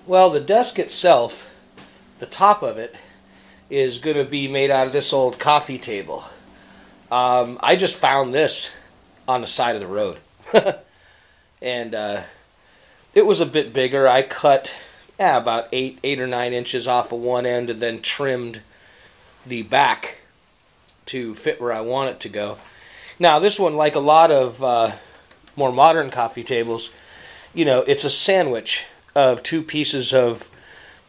Well, the desk itself, the top of it, is going to be made out of this old coffee table. I just found this on the side of the road. And it was a bit bigger. I cut about 8 or 9 inches off of one end and then trimmed the back to fit where I want it to go. Now, this one, like a lot of more modern coffee tables, you know, it's a sandwich of 2 pieces of,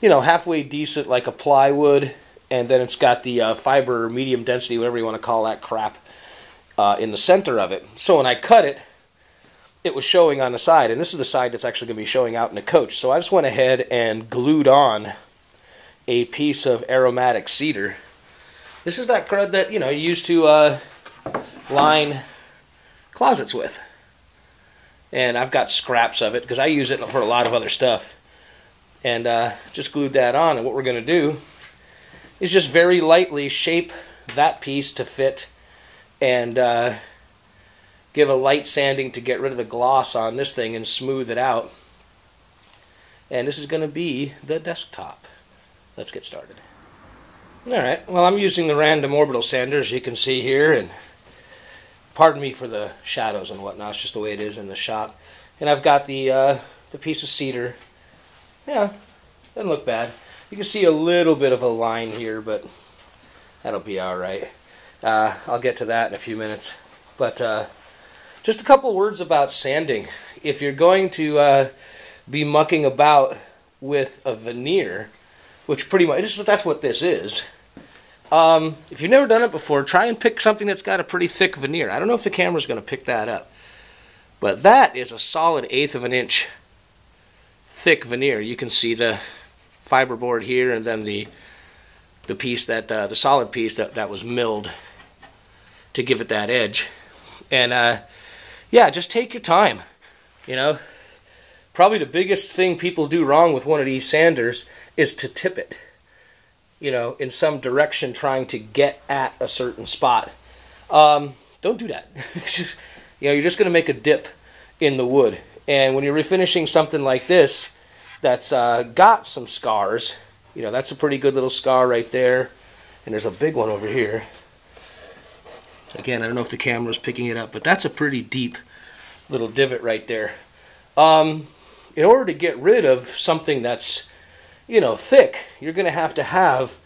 you know, halfway decent, like a plywood, and then it's got the fiber or medium density, whatever you want to call that crap, in the center of it. So when I cut it, it was showing on the side, and this is the side that's actually going to be showing out in the coach. So I just went ahead and glued on a piece of aromatic cedar. This is that crud that, you know, you used to line closets with. And I've got scraps of it because I use it for a lot of other stuff. And just glued that on, and what we're going to do is just very lightly shape that piece to fit and give a light sanding to get rid of the gloss on this thing and smooth it out. And this is going to be the desktop. Let's get started. Alright, well, I'm using the random orbital sander, as you can see here, and pardon me for the shadows and whatnot, it's just the way it is in the shop. And I've got the piece of cedar. Yeah, doesn't look bad. You can see a little bit of a line here, but that'll be alright. I'll get to that in a few minutes. But just a couple words about sanding. If you're going to be mucking about with a veneer, which pretty much, that's what this is. If you've never done it before, try and pick something that's got a pretty thick veneer. I don't know if the camera's going to pick that up. But that is a solid 1/8 of an inch thick veneer. You can see the fiberboard here, and then the piece that, the solid piece that was milled to give it that edge. And yeah, just take your time, you know. Probably the biggest thing people do wrong with one of these sanders is to tip it, you know, in some direction trying to get at a certain spot. Don't do that. You know, you're just going to make a dip in the wood. And when you're refinishing something like this that's got some scars, you know, that's a pretty good little scar right there. And there's a big one over here. Again, I don't know if the camera's picking it up, but that's a pretty deep little divot right there. In order to get rid of something that's, you know, thick, you're going to have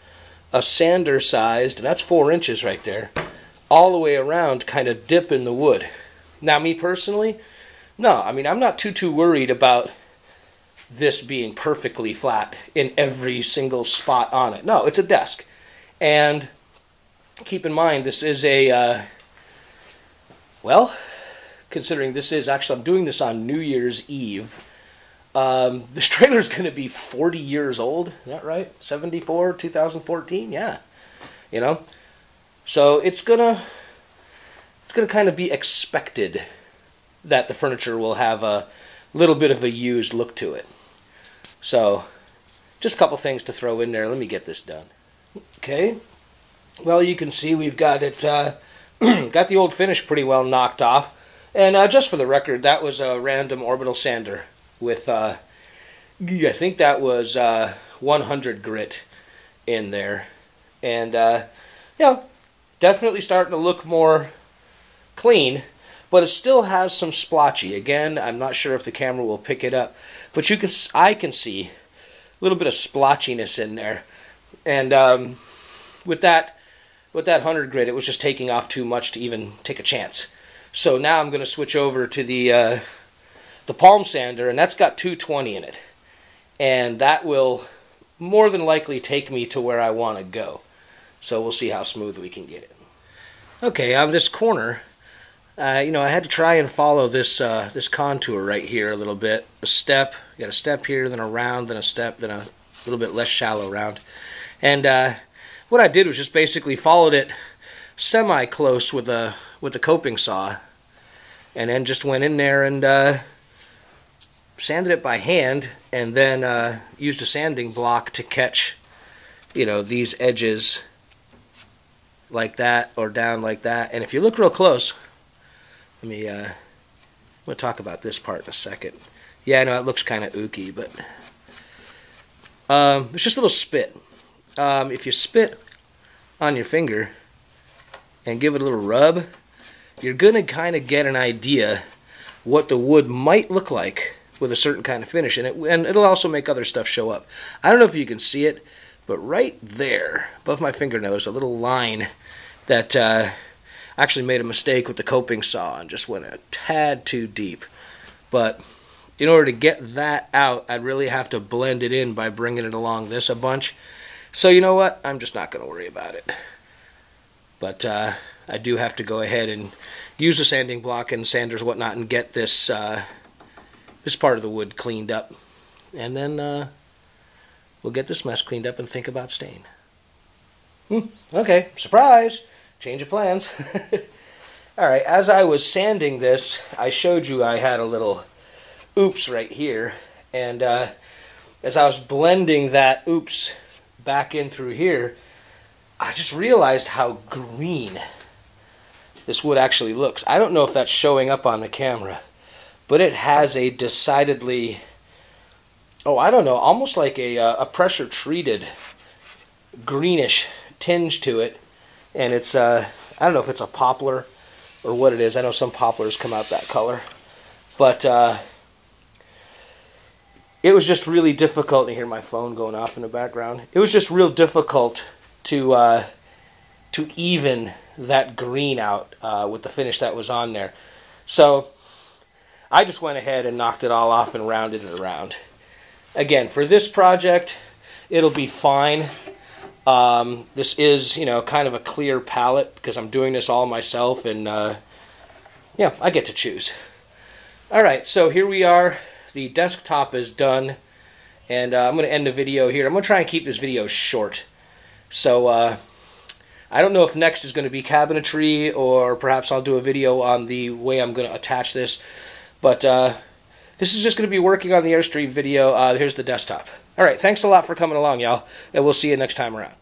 a sander sized, and that's 4 inches right there, all the way around, kind of dip in the wood. Now, me personally, no, I mean, I'm not too worried about this being perfectly flat in every single spot on it. No, it's a desk. And keep in mind, this is a, well, considering this is, actually, I'm doing this on New Year's Eve. This trailer's going to be 40 years old. Is that right? 74, 2014? Yeah. You know? So it's gonna kind of be expected that the furniture will have a little bit of a used look to it. So, just a couple things to throw in there. Let me get this done. Okay. Well, you can see we've got it, got the old finish pretty well knocked off. And just for the record, that was a random orbital sander with, I think that was 100 grit in there. And, yeah, definitely starting to look more clean, but it still has some splotchy. Again, I'm not sure if the camera will pick it up, but I can see a little bit of splotchiness in there. And with that 100 grit, it was just taking off too much to even take a chance. So now I'm going to switch over to the palm sander, and that's got 220 in it. And that will more than likely take me to where I want to go. So we'll see how smooth we can get it. Okay, on this corner, you know, I had to try and follow this this contour right here a little bit. A step, you got a step here, then a round, then a step, then a little bit less shallow round. And what I did was just basically followed it semi-close with the coping saw, and then just went in there and sanded it by hand, and then used a sanding block to catch, you know, these edges like that or down like that. And if you look real close, we'll talk about this part in a second. Yeah, I know it looks kind of ooky, but It's just a little spit. If you spit on your finger and give it a little rub, you're going to kind of get an idea what the wood might look like with a certain kind of finish. And it'll also make other stuff show up. I don't know if you can see it, but right there, above my fingernail, there's a little line that actually made a mistake with the coping saw and just went a tad too deep. But in order to get that out, I'd really have to blend it in by bringing it along this a bunch. So you know what? I'm just not going to worry about it. But I do have to go ahead and use a sanding block and sanders, whatnot, and get this this part of the wood cleaned up. And then we'll get this mess cleaned up and think about stain. Okay, surprise! Change of plans. Alright, as I was sanding this, I showed you I had a little oops right here. And as I was blending that oops back in through here, I just realized how green this wood actually looks. I don't know if that's showing up on the camera, but it has a decidedly, oh, I don't know, almost like a pressure treated greenish tinge to it. And it's I don't know if it's a poplar or what it is. I know some poplars come out that color, but it was just really difficult to hear my phone going off in the background. It was just real difficult to even that green out with the finish that was on there. So I just went ahead and knocked it all off and rounded it around. Again, for this project, it'll be fine. This is, you know, kind of a clear palette because I'm doing this all myself, and yeah, I get to choose. Alright, so here we are. The desktop is done, and I'm going to end the video here. I'm going to try and keep this video short. So I don't know if next is going to be cabinetry, or perhaps I'll do a video on the way I'm going to attach this. But this is just going to be working on the Airstream video. Here's the desktop. Alright, thanks a lot for coming along, y'all, and we'll see you next time around.